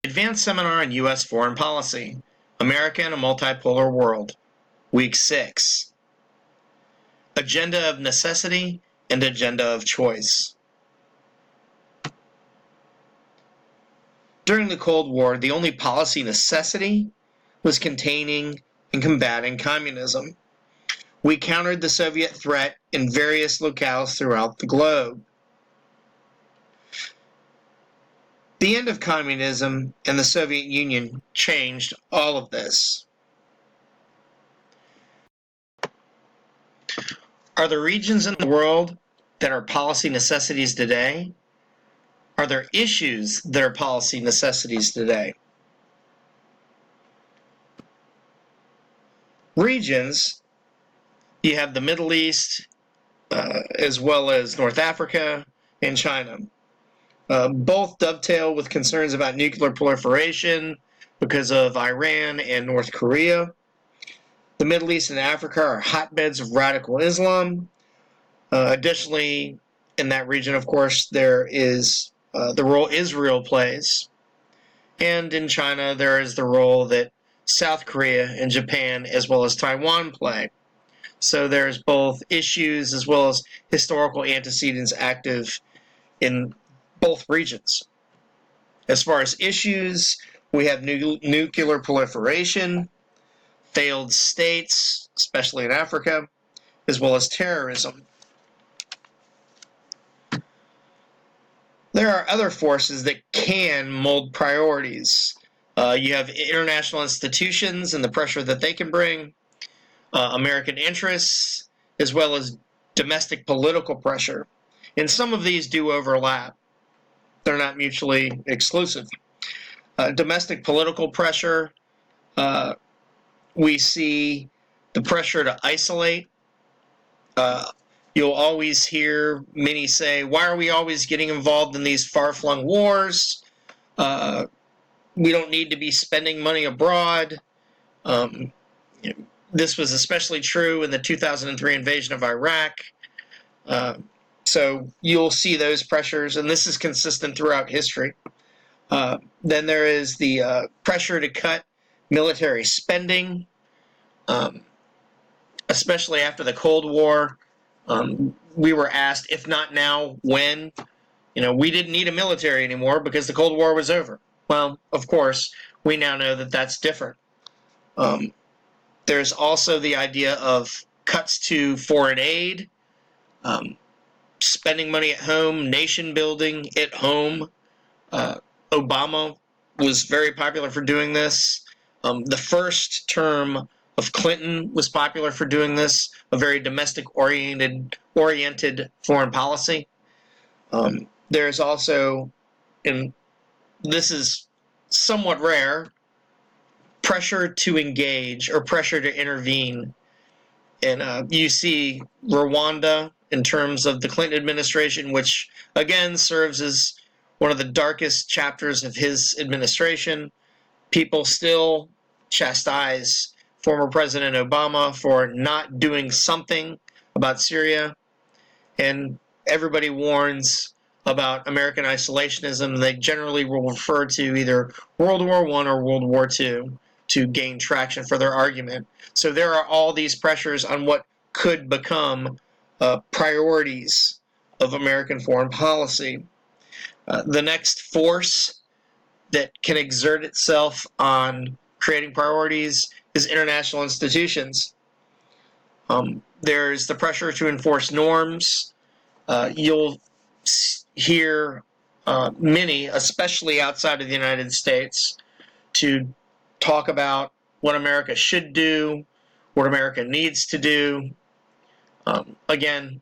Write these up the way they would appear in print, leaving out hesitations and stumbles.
Advanced Seminar on U.S. Foreign Policy, America in a Multipolar World, Week 6. Agenda of Necessity and Agenda of Choice. During the Cold War, the only policy necessity was containing and combating communism. We countered the Soviet threat in various locales throughout the globe. The end of communism and the Soviet Union changed all of this. Are there regions in the world that are policy necessities today? Are there issues that are policy necessities today? Regions, you have the Middle East, as well as North Africa and China. Both dovetail with concerns about nuclear proliferation because of Iran and North Korea. The Middle East and Africa are hotbeds of radical Islam. Additionally, in that region, of course, there is the role Israel plays. And in China, there is the role that South Korea and Japan, as well as Taiwan, play. So there's both issues as well as historical antecedents active in both regions. As far as issues, we have nuclear proliferation, failed states, especially in Africa, as well as terrorism. There are other forces that can mold priorities. You have international institutions and the pressure that they can bring, American interests, as well as domestic political pressure. And some of these do overlap. They're not mutually exclusive. Domestic political pressure, we see the pressure to isolate. You'll always hear many say, why are we always getting involved in these far-flung wars? We don't need to be spending money abroad. This was especially true in the 2003 invasion of Iraq. So you'll see those pressures, and this is consistent throughout history. Then there is the pressure to cut military spending, especially after the Cold War. We were asked, if not now, when? We didn't need a military anymore because the Cold War was over. Well, of course, we now know that that's different. There's also the idea of cuts to foreign aid, spending money at home, nation building at home. Obama was very popular for doing this. The first term of Clinton was popular for doing this, a very domestic-oriented foreign policy. There's also, and this is somewhat rare, pressure to engage or pressure to intervene. And you see Rwanda in terms of the Clinton administration, which again serves as one of the darkest chapters of his administration. People still chastise former President Obama for not doing something about Syria, and everybody warns about American isolationism. They generally will refer to either World War I or World War II to gain traction for their argument. So there are all these pressures on what could become priorities of American foreign policy. The next force that can exert itself on creating priorities is international institutions. There's the pressure to enforce norms. You'll hear many, especially outside of the United States, to talk about what America should do, what America needs to do. Again,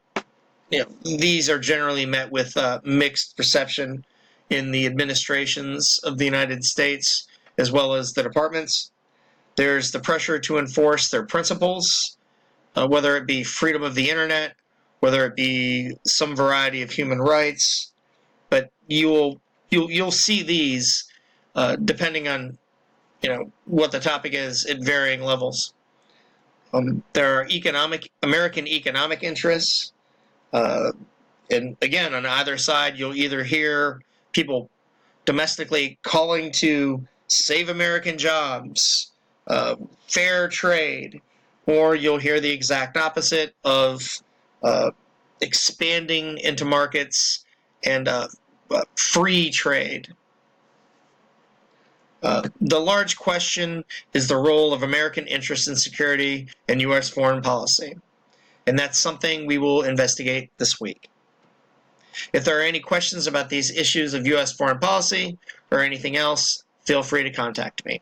these are generally met with mixed reception in the administrations of the United States as well as the departments. There's the pressure to enforce their principles, whether it be freedom of the internet, whether it be some variety of human rights. But you'll see these depending on what the topic is at varying levels. There are American economic interests, and again, on either side, you'll either hear people domestically calling to save American jobs, fair trade, or you'll hear the exact opposite of expanding into markets and free trade. The large question is the role of American interests in security and U.S. foreign policy, and that's something we will investigate this week. If there are any questions about these issues of U.S. foreign policy or anything else, feel free to contact me.